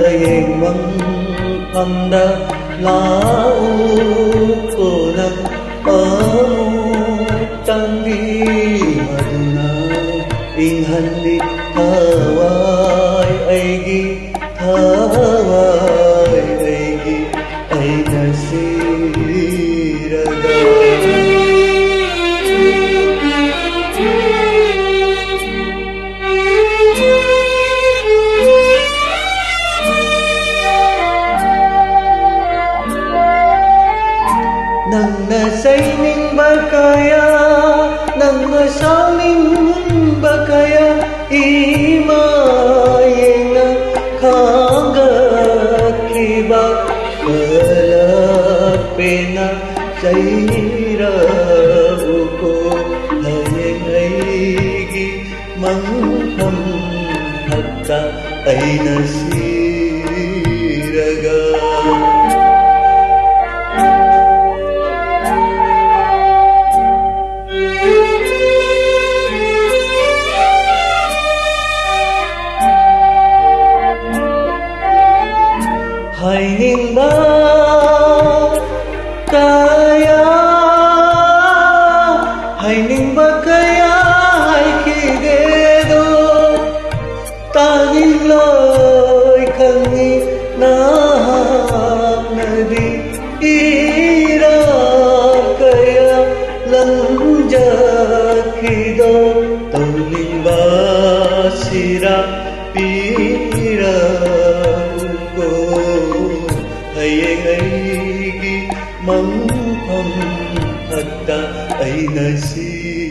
hayeng pamda laukuna pamutanggi maduna inghandi hawai aigi hawai aigi ay nasiraga nang nasay ning bakaya nang nasaw ning bakaya imayeng na kagat kibak kalapena sayra uko hayeng aigi mangham hatta ay nasiraga haining ba kaya haining ba kaya hay kidedo tanging loy kangi nahak nadi ira kaya lanjak kido tanging ba sira pira hayeng aigi mangham hatta ay nasiraga